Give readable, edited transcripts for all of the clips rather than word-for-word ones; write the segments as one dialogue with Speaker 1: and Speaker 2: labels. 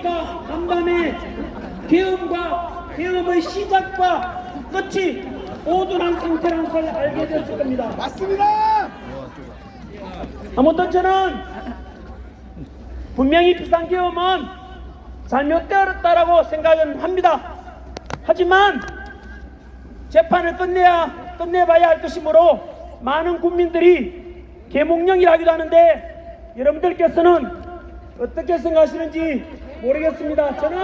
Speaker 1: 보니까 간밤에 계엄의 시작과 끝이 모두란 상태라는 걸 알게 되었을 겁니다.
Speaker 2: 맞습니다.
Speaker 1: 아무튼 저는 분명히 비상계엄은 잘못되었다라고 생각은 합니다. 하지만 재판을 끝내봐야 할 것이므로 많은 국민들이 계몽령이라 하기도 하는데 여러분들께서는 어떻게 생각하시는지 모르겠습니다. 저는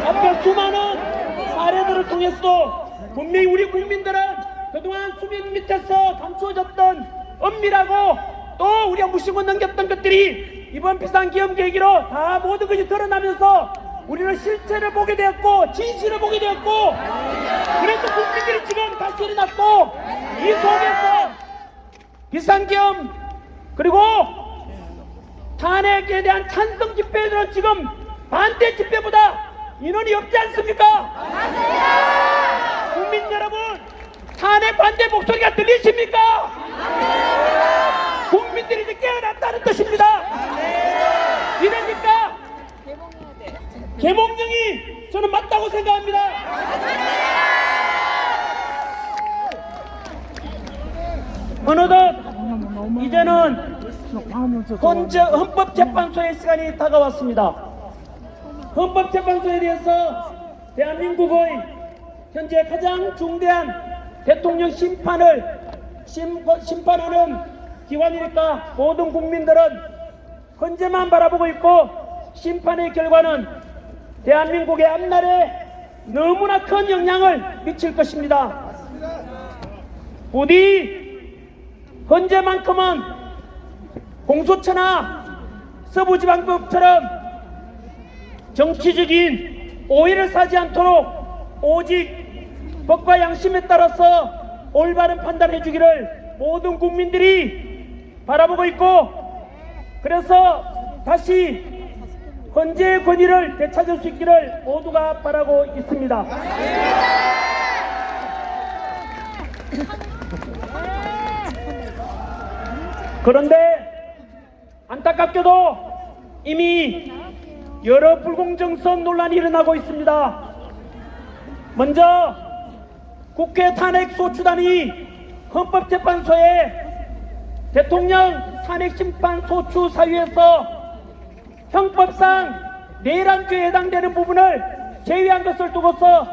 Speaker 1: 앞에 수많은 사례들을 통해서도 분명히 우리 국민들은 그동안 수면 밑에서 감추어졌던 엄밀하고 또 우리가 무심코 넘겼던 것들이 이번 비상계엄 계기로 다 모든 것이 드러나면서 우리는 실체를 보게 되었고 진실을 보게 되었고 그래서 국민들이 지금 다시 일어났고 이 속에서 비상계엄 그리고 탄핵에 대한 찬성 집회들은 지금 반대 집회보다 인원이 없지 않습니까? 맞습니다. 국민 여러분 탄핵 반대 목소리가 들리십니까? 맞습니다. 국민들이 이제 깨어났다는 뜻입니다. 맞습니다. 이러니까 계몽령이 저는 맞다고 생각합니다. 어느덧 이제는 헌법재판소의 시간이 다가왔습니다. 헌법재판소에 대해서 대한민국의 현재 가장 중대한 대통령 심판하는 기관이니까 모든 국민들은 헌재만 바라보고 있고 심판의 결과는 대한민국의 앞날에 너무나 큰 영향을 미칠 것입니다. 부디 헌재만큼은 공소처나 서부지방법처럼 정치적인 오해를 사지 않도록 오직 법과 양심에 따라서 올바른 판단해 주기를 모든 국민들이 바라보고 있고 그래서 다시 헌재의 권위를 되찾을 수 있기를 모두가 바라고 있습니다. 그런데 안타깝게도 이미 여러 불공정성 논란이 일어나고 있습니다. 먼저 국회 탄핵소추단이 헌법재판소에 대통령 탄핵심판소추 사유에서 형법상 내란죄에 해당되는 부분을 제외한 것을 두고서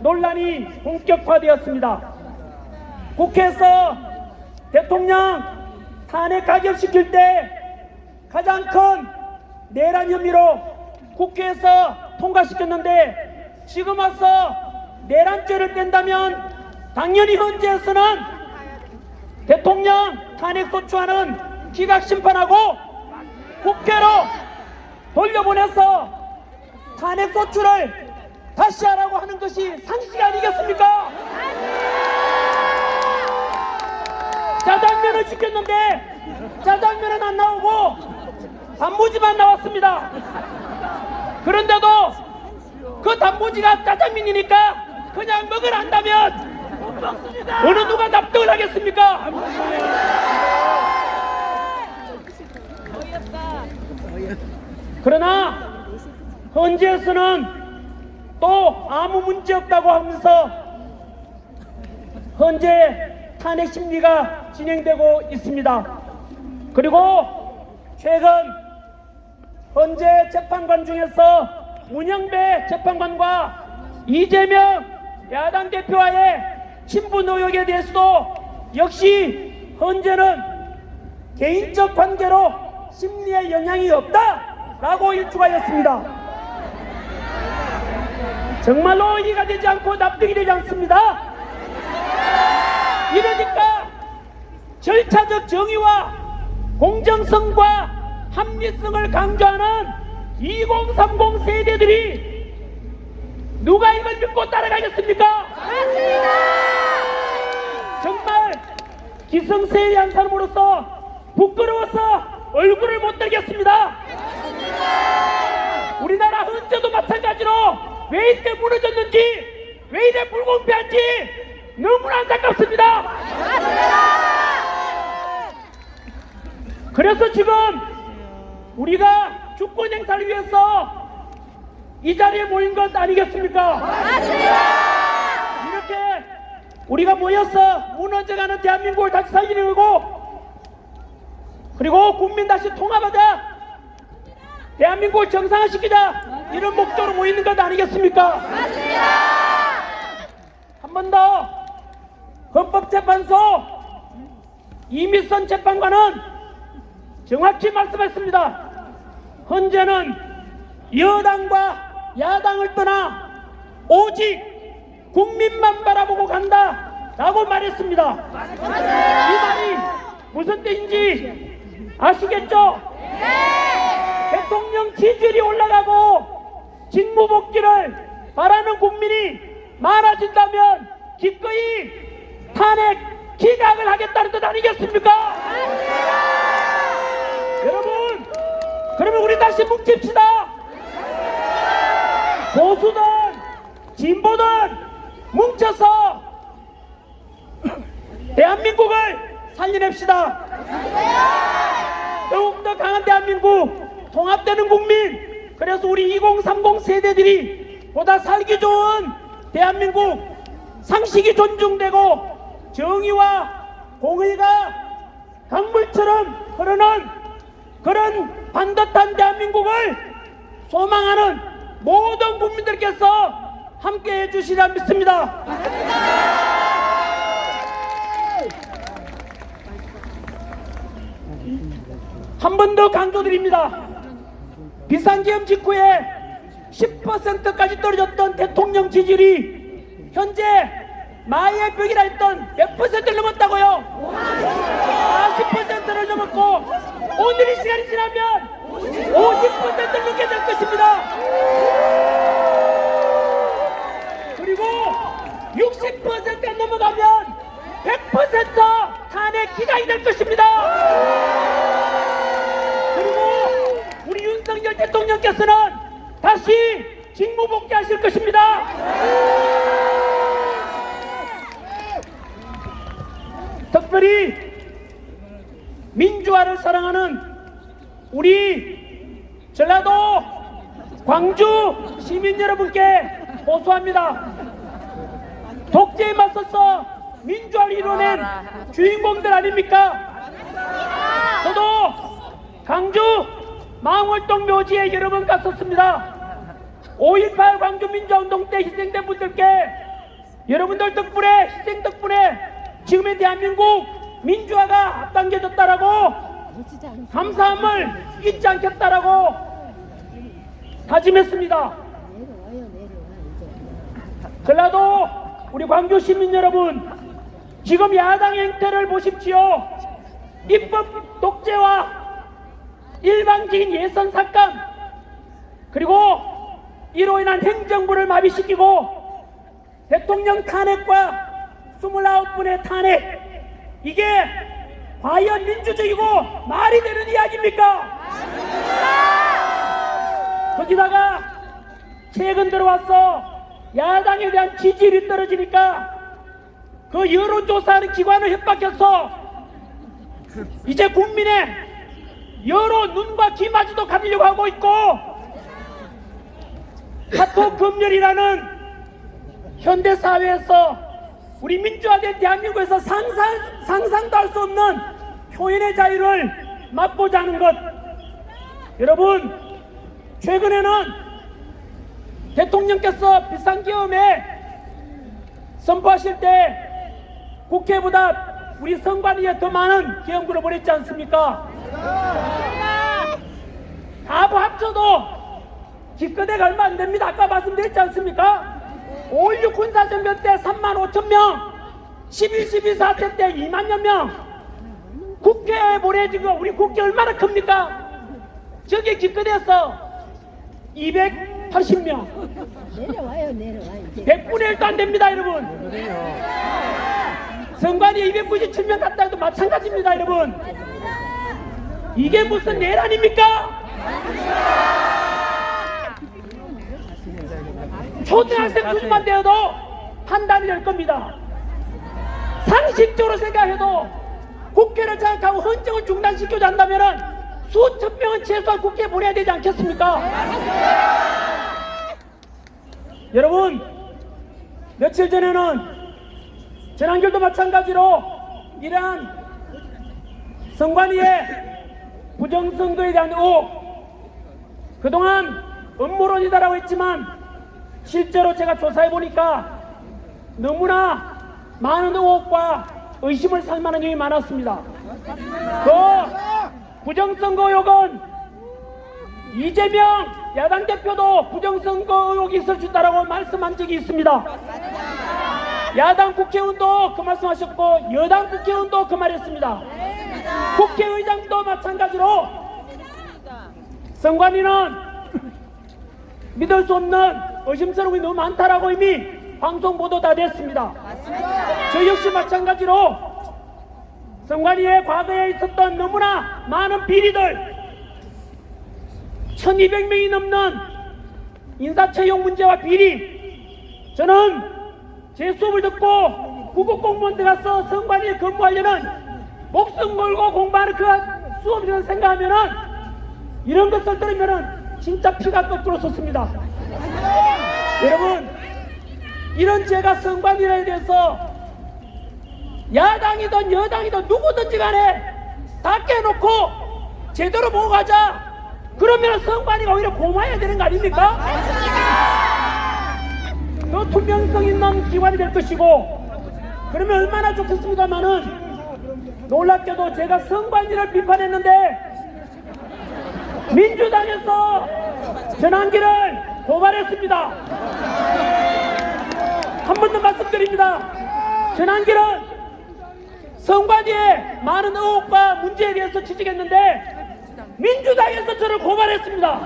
Speaker 1: 논란이 본격화되었습니다. 국회에서 대통령 탄핵 가결시킬 때 가장 큰 내란 혐의로 국회에서 통과시켰는데 지금 와서 내란죄를 뺀다면 당연히 헌재에서는 대통령 탄핵소추안은 기각심판하고 국회로 돌려보내서 탄핵소추를 다시 하라고 하는 것이 상식 아니겠습니까? 짜장면을 시켰는데 짜장면은 안 나오고 단무지만 나왔습니다. 그런데도 그 단무지가 짜장면이니까 그냥 먹으란다면 어느 누가 납득을 하겠습니까? 그러나 헌재에서는 또 아무 문제 없다고 하면서 헌재 탄핵 심리가 진행되고 있습니다. 그리고 최근 헌재 재판관 중에서 문영배 재판관과 이재명 야당 대표와의 친분 의혹에 대해서도 역시 헌재는 개인적 관계로 심리에 영향이 없다라고 일축하였습니다. 정말로 이해가 되지 않고 납득이 되지 않습니다. 이러니까 절차적 정의와 공정성과 합리성을 강조하는 2030 세대들이 누가 이걸 믿고 따라가겠습니까? 맞습니다. 정말 기성세대한 사람으로서 부끄러워서 얼굴을 못 들겠습니다. 맞습니다. 우리나라 헌재도 마찬가지로 왜 이렇게 무너졌는지, 왜 이래 불공평한지 너무나 안타깝습니다. 맞습니다. 그래서 지금 우리가 주권 행사를 위해서 이 자리에 모인 것 아니겠습니까?
Speaker 2: 맞습니다.
Speaker 1: 이렇게 우리가 모여서 무너져가는 대한민국을 다시 살리려고, 그리고 국민 다시 통합하자, 대한민국을 정상화시키자, 이런 목적으로 모이는 것 아니겠습니까?
Speaker 2: 맞습니다.
Speaker 1: 한 번 더 헌법재판소 이미선 재판관은 정확히 말씀했습니다. 현재는 여당과 야당을 떠나 오직 국민만 바라보고 간다 라고 말했습니다. 이 말이 무슨 뜻인지 아시겠죠? 대통령 지지율이 올라가고 직무복귀를 바라는 국민이 많아진다면 기꺼이 탄핵 기각을 하겠다는 뜻 아니겠습니까? 여러분, 그러면 우리 다시 뭉칩시다. 보수든 진보든 뭉쳐서 대한민국을 살려냅시다. 더욱더 강한 대한민국, 통합되는 국민, 그래서 우리 2030 세대들이 보다 살기 좋은 대한민국, 상식이 존중되고 정의와 공의가 강물처럼 흐르는 그런 반듯한 대한민국을 소망하는 모든 국민들께서 함께 해주시라 믿습니다. 한 번 더 강조드립니다. 비상계엄 직후에 10%까지 떨어졌던 대통령 지지율이 현재 마의 벽이라 했던 100%를 넘었다고요. 40%를 넘었고 오늘 이 시간이 지나면 50%를 넘게 될 것입니다. 그리고 60%가 넘어가면 100% 탄핵 기각이 될 것입니다. 그리고 우리 윤석열 대통령께서는 다시 직무복귀하실 것입니다. 특별히 민주화를 사랑하는 우리 전라도 광주 시민 여러분께 호소합니다. 독재에 맞서서 민주화를 이뤄낸 주인공들 아닙니까? 저도 광주 망월동 묘지에 여러 번 갔었습니다. 5.18 광주 민주화운동 때 희생된 분들께 여러분들 덕분에, 희생 덕분에 지금의 대한민국 민주화가 앞당겨졌다라고 감사함을 잊지 않겠다라고 다짐했습니다. 전라도 우리 광주 시민 여러분, 지금 야당의 행태를 보십시오. 입법 독재와 일방적인 예선 삭감, 그리고 이로 인한 행정부를 마비시키고 대통령 탄핵과 29분의 탄핵, 이게 과연 민주적이고 말이 되는 이야기입니까? 거기다가 최근 들어와서 야당에 대한 지지율이 떨어지니까 그 여론조사하는 기관을 협박해서 이제 국민의 여러 눈과 귀마저도 가리려고 하고 있고, 카톡 검열이라는 현대사회에서 우리 민주화된 대한민국에서 상상도 할 수 없는 표현의 자유를 맛보자 하는 것. 여러분, 최근에는 대통령께서 비상계엄에 선포하실 때 국회보다 우리 선관위에 더 많은 계엄군을 보냈지 않습니까? 다 합쳐도 기껏해가 얼마 안 됩니다. 아까 말씀드렸지 않습니까? 5.16 군사전면 때 35,000명, 11.12 사태 때 2만여 명, 국회에 보내진 거, 우리 국회 얼마나 큽니까? 저게 기껏해서 280명.
Speaker 2: 내려와요.
Speaker 1: 100분의 1도 안 됩니다, 여러분. 선관위 297명 갔다 해도 마찬가지입니다, 여러분. 이게 무슨 일 아닙니까? 초등학생 수준만 되어도 판단이 될 겁니다. 상식적으로 생각해도 국회를 장악하고 헌정을 중단시켜야 한다면 수천 명은 최소한 국회에 보내야 되지 않겠습니까? 여러분, 며칠 전에는 전한결도 마찬가지로 이러한 선관위의 부정선거에 대한 의혹, 그동안 음모론이다라고 했지만 실제로 제가 조사해보니까 너무나 많은 의혹과 의심을 살 만한 점이 많았습니다. 그 부정선거 의혹은 이재명 야당 대표도 부정선거 의혹이 있을 수 있다고 말씀한 적이 있습니다. 야당 국회의원도 그 말씀하셨고 여당 국회의원도 그 말했습니다. 국회의장도 마찬가지로 선관위는 믿을 수 없는 의심스러운 게 너무 많다라고 이미 방송 보도 다 됐습니다. 저 역시 마찬가지로 선관위의 과거에 있었던 너무나 많은 비리들, 1200명이 넘는 인사채용 문제와 비리, 저는 제 수업을 듣고 국어공무원대 가서 선관위에 근무하려는 목숨 걸고 공부하는 그 수업을 생각하면은 이런 것을 들으면은 진짜 피가 거꾸로 솟습니다. 여러분, 이런 제가 선관위에 대해서 야당이든 여당이든 누구든지 간에 다 깨놓고 제대로 보고 가자. 그러면 선관위가 오히려 고마워야 되는 거 아닙니까? 더 투명성 있는 기관이 될 것이고, 그러면 얼마나 좋겠습니다마는 놀랍게도 제가 선관위를 비판했는데 민주당에서 전환기를 고발했습니다. 한 번 더 말씀드립니다. 전환기는 선관위의 많은 의혹과 문제에 대해서 지적했는데 민주당에서 저를 고발했습니다.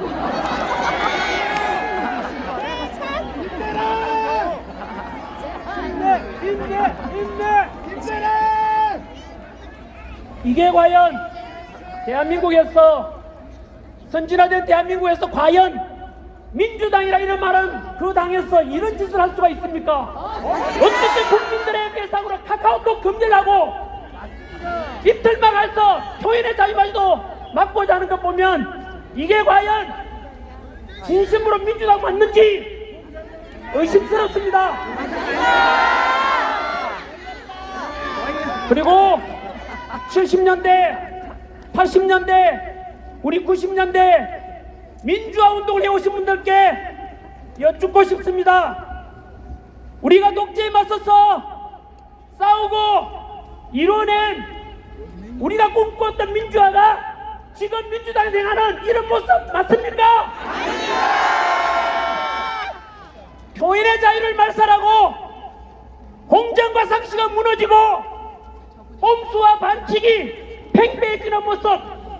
Speaker 1: 이게 과연 대한민국에서, 선진화된 대한민국에서 과연 민주당이라 이런 말은 그 당에서 이런 짓을 할 수가 있습니까? 어떻게 국민들의 대상으로 카카오톡 금지를 하고 이틀만 가서 표현의 자유마저도 막고자 하는 것 보면 이게 과연 진심으로 민주당 맞는지 의심스럽습니다. 그리고 70년대, 80년대, 우리 90년대 민주화 운동을 해오신 분들께 여쭙고 싶습니다. 우리가 독재에 맞서서 싸우고 이뤄낸 우리가 꿈꿨던 민주화가 지금 민주당이 행하는 이런 모습 맞습니까? 표현의 자유를 말살하고 공정과 상식이 무너지고 꼼수와 반칙이 팽배해지는 모습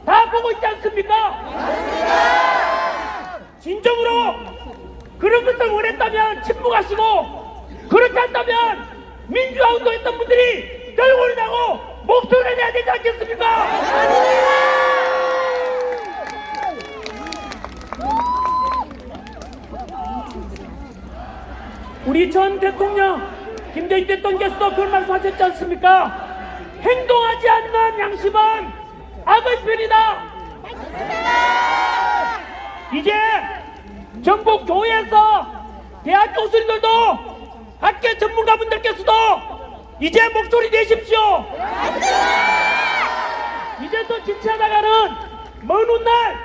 Speaker 1: 다 보고 있지 않습니까? 진정으로 그런 것을 원했다면 침묵하시고, 그렇지 않다면 민주화 운동했던 분들이 들고 일어나고 목소리를 내야 되지 않겠습니까? 우리 전 대통령 김대중 대통령께서도 그런 말씀하셨지 않습니까? 행동하지 않는 양심은 악의 편이다. 이제 전국 교회에서 대학 교수님들도 학계 전문가분들께서도 이제 목소리 내십시오. 이제 또 지체하다가는 먼 훗날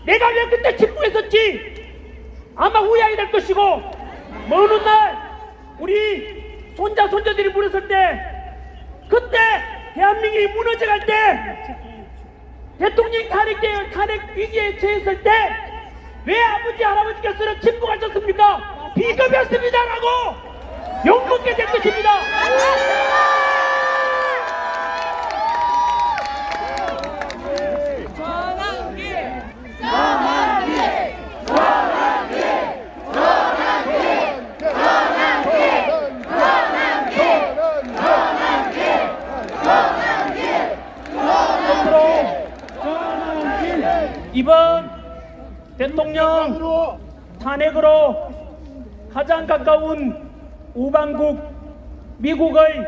Speaker 1: 내가 왜 그때 침묵했었지 아마 후회하게 될 것이고, 먼 훗날 우리 손자 손자들이 물었을 때, 그때 대한민국이 무너져갈 때 대통령이 탄핵 위기에 처했을 때 왜 아버지 할아버지께서는 침묵하셨습니까? 비겁했습니다라고 욕먹게 될 것입니다. 이번 대통령 탄핵으로 가장 가까운 우방국 미국의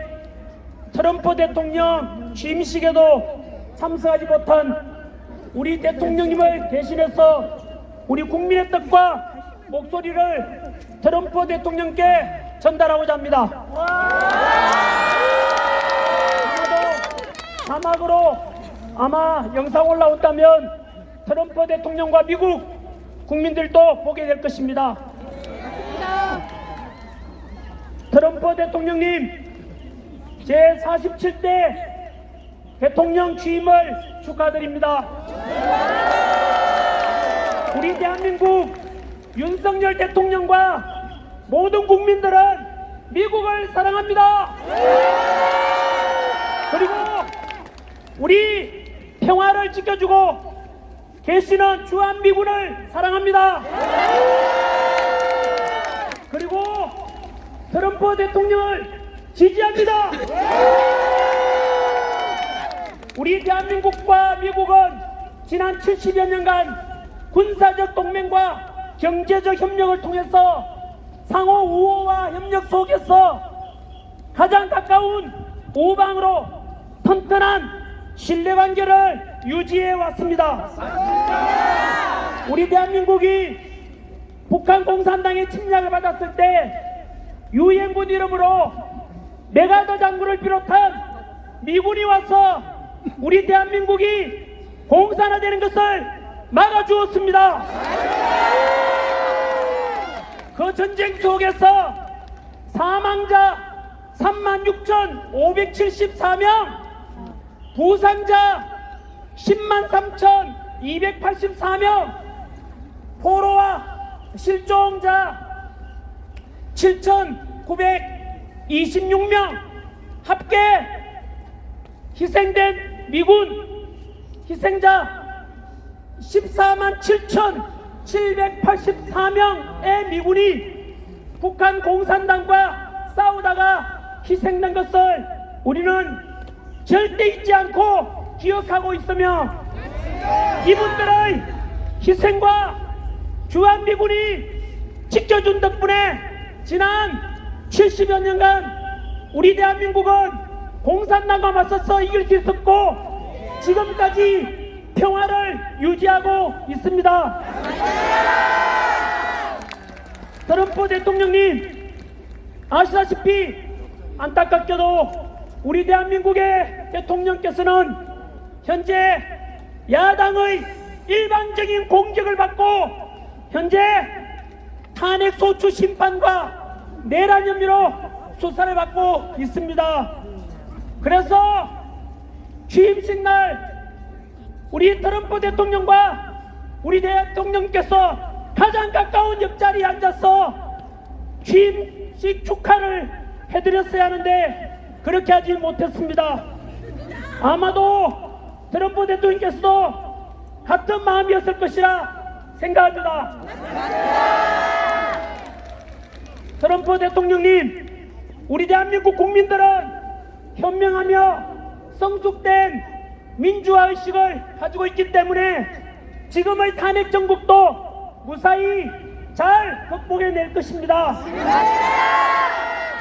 Speaker 1: 트럼프 대통령 취임식에도 참석하지 못한 우리 대통령님을 대신해서 우리 국민의 뜻과 목소리를 트럼프 대통령께 전달하고자 합니다. 아마도 자막으로 아마 영상 올라온다면 트럼프 대통령과 미국 국민들도 보게 될 것입니다. 트럼프 대통령님, 제47대 대통령 취임을 축하드립니다. 우리 대한민국 윤석열 대통령과 모든 국민들은 미국을 사랑합니다. 그리고 우리 평화를 지켜주고 계시는 주한미군을 사랑합니다. 그리고 트럼프 대통령을 지지합니다. 우리 대한민국과 미국은 지난 70여 년간 군사적 동맹과 경제적 협력을 통해서 상호 우호와 협력 속에서 가장 가까운 우방으로 튼튼한 신뢰관계를 유지해 왔습니다. 우리 대한민국이 북한 공산당의 침략을 받았을 때 유엔군 이름으로 메가더 장군을 비롯한 미군이 와서 우리 대한민국이 공산화되는 것을 막아주었습니다. 그 전쟁 속에서 사망자 36,574명, 부상자 103,284명, 포로와 실종자 7,926명, 합계 희생된 미군 희생자 147,784명의 미군이 북한 공산당과 싸우다가 희생된 것을 우리는 절대 잊지 않고 기억하고 있으며, 이분들의 희생과 주한미군이 지켜준 덕분에 지난 70여 년간 우리 대한민국은 공산당과 맞서서 이길 수 있었고 지금까지 평화를 유지하고 있습니다. 트럼프 대통령님, 아시다시피 안타깝게도 우리 대한민국의 대통령께서는 현재 야당의 일방적인 공격을 받고 현재 탄핵 소추 심판과 내란 혐의로 수사를 받고 있습니다. 그래서 취임식 날 우리 트럼프 대통령과 우리 대통령께서 가장 가까운 옆자리에 앉아서 취임식 축하를 해드렸어야 하는데 그렇게 하지 못했습니다. 아마도 트럼프 대통령께서도 같은 마음이었을 것이라 생각합니다. 트럼프 대통령님, 우리 대한민국 국민들은 현명하며 성숙된 민주화 의식을 가지고 있기 때문에 지금의 탄핵 정국도 무사히 잘 극복해낼 것입니다.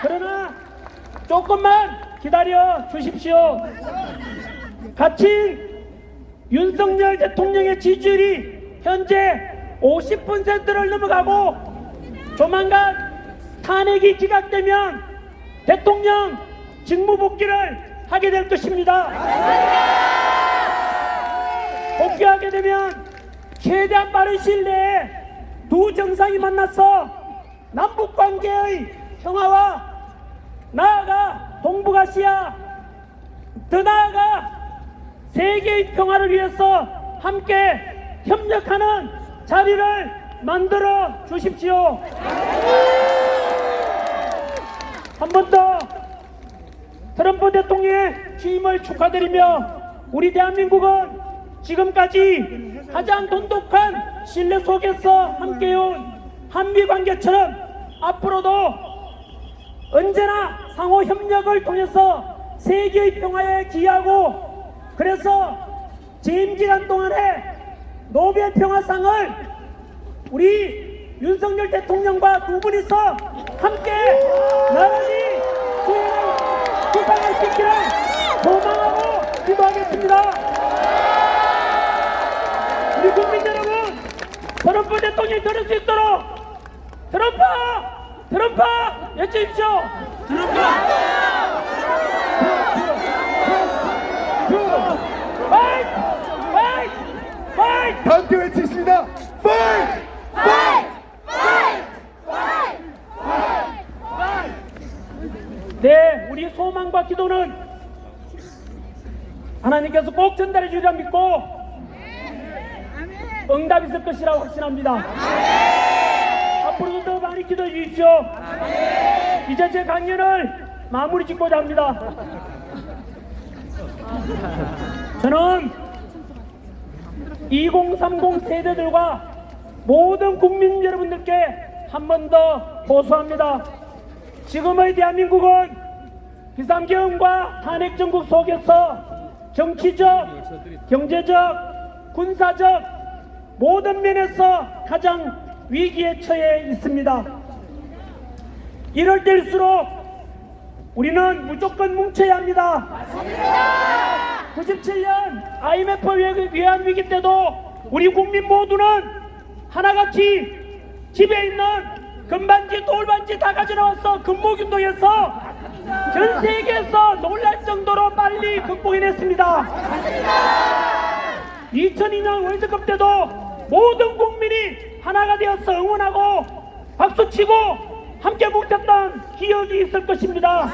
Speaker 1: 그러나 조금만 기다려 주십시오. 갇힌 윤석열 대통령의 지지율이 현재 50%를 넘어가고 조만간 탄핵이 기각되면 대통령 직무 복귀를 하게 될 것입니다. 복귀하게 되면 최대한 빠른 시일 내에 두 정상이 만나서 남북 관계의 평화와 나아가 동북아시아, 더 나아가 세계의 평화를 위해서 함께 협력하는 자리를 만들어 주십시오. 한 번 더 트럼프 대통령의 취임을 축하드리며, 우리 대한민국은 지금까지 가장 돈독한 신뢰 속에서 함께해온 한미관계처럼 앞으로도 언제나 상호 협력을 통해서 세계의 평화에 기여하고, 그래서 재임 기간 동안에 노벨 평화상을 우리 윤석열 대통령과 두 분이서 함께 나란히 수상할 수 있기를 소망하고 기도하겠습니다. 우리 국민 여러분, 트럼프 대통령이 들을 수 있도록 트럼프 외쳐주십시오. 파이트!
Speaker 3: 다 함께 외치겠습니다. 파이트!
Speaker 1: 네, 우리 소망과 기도는 하나님께서 꼭 전달해 주리라 믿고 응답이 있을 것이라고 확신합니다. 앞으로도 더 많이 기도해 주십시오. 이제 제 강연을 마무리 짓고자 합니다. 저는 2030 세대들과 모든 국민 여러분들께 한 번 더 호소합니다. 지금의 대한민국은 비상계엄과 탄핵정국 속에서 정치적, 경제적, 군사적 모든 면에서 가장 위기에 처해 있습니다. 이럴 때일수록 우리는 무조건 뭉쳐야 합니다. 97년 IMF 외환 위기 때도 우리 국민 모두는 하나같이 집에 있는 금반지, 돌반지 다 가져나와서 금목운동에서 전 세계에서 놀랄 정도로 빨리 극복해냈습니다. 2002년 월드컵 때도 모든 국민이 하나가 되어서 응원하고 박수치고 함께 뭉쳤던 기억이 있을 것입니다.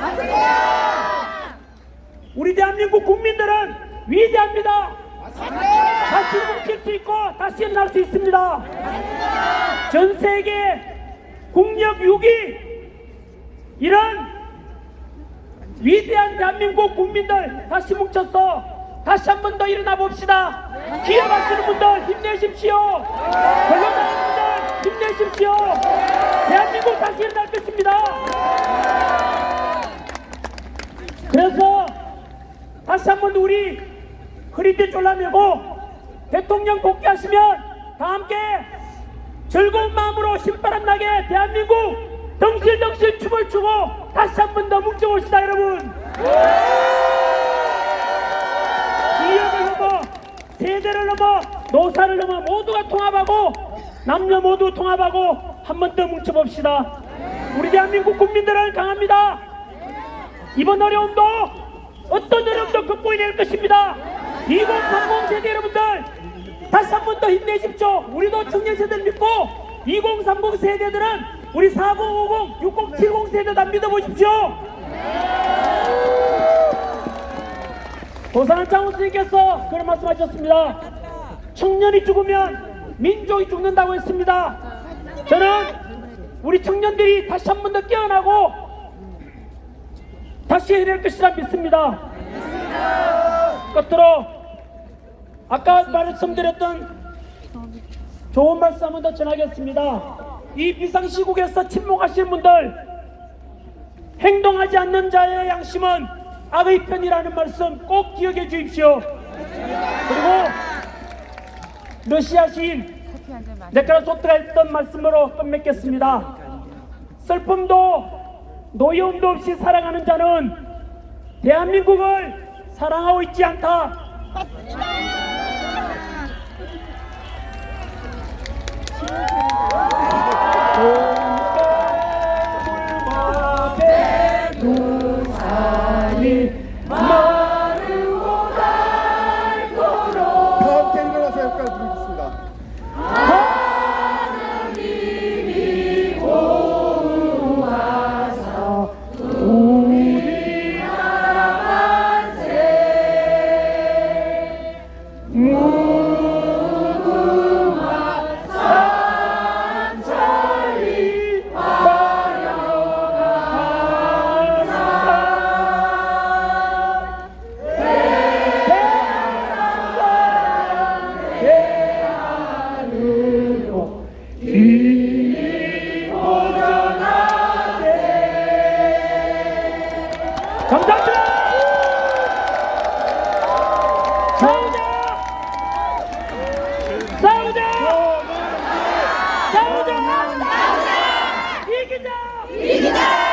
Speaker 1: 우리 대한민국 국민들은 위대합니다. 다시 뭉칠 수 있고 다시 일어날 수 있습니다. 전 세계 국력 6위 이런 위대한 대한민국 국민들 다시 뭉쳐서 다시 한 번 더 일어나 봅시다. 기업하시는 분들 힘내십시오. 변호사님들 힘내십시오. 대한민국 다시 일어날 것입니다. 그래서 다시 한 번 우리 허리띠 졸라매고 대통령 복귀하시면 다 함께 즐거운 마음으로 신바람 나게 대한민국 덩실덩실 춤을 추고 다시 한 번 더 뭉쳐봅시다 여러분. 지역을 넘어 세대를 넘어 노사를 넘어 모두가 통합하고 남녀 모두 통합하고 한 번 더 뭉쳐봅시다. 우리 대한민국 국민들은 강합니다. 이번 어려움도 어떤 어려움도 극복해낼 것입니다. 2030 세대 여러분들 다시 한 번 더 힘내십시오. 우리도 청년 세대를 믿고 2030 세대들은 우리 4050, 6070 세대도 안 믿어보십시오. 도산한 장훈 스님께서 그런 말씀하셨습니다. 청년이 죽으면 민족이 죽는다고 했습니다. 저는 우리 청년들이 다시 한 번 더 깨어나고 다시 해낼 것이라 믿습니다. 끝으로 아까 말씀드렸던 좋은 말씀 한 번 더 전하겠습니다. 이 비상시국에서 침묵하시는 분들, 행동하지 않는 자의 양심은 악의 편이라는 말씀 꼭 기억해 주십시오. 그리고 러시아 시인 네크라소트가 했던 말씀으로 끝맺겠습니다. 슬픔도 노여움도 없이 살아가는 자는 대한민국을 사랑하고 있지 않다. 마르고 닳도록
Speaker 3: 다 함께 일어나서 여기까지 부르겠습니다.
Speaker 1: 하나님이 보호하사 우리 나라 만세. 무궁화 삼천리 감사합니다. 싸우자! 싸우자! 싸우자! 싸우자! 이기자!
Speaker 2: 이기자!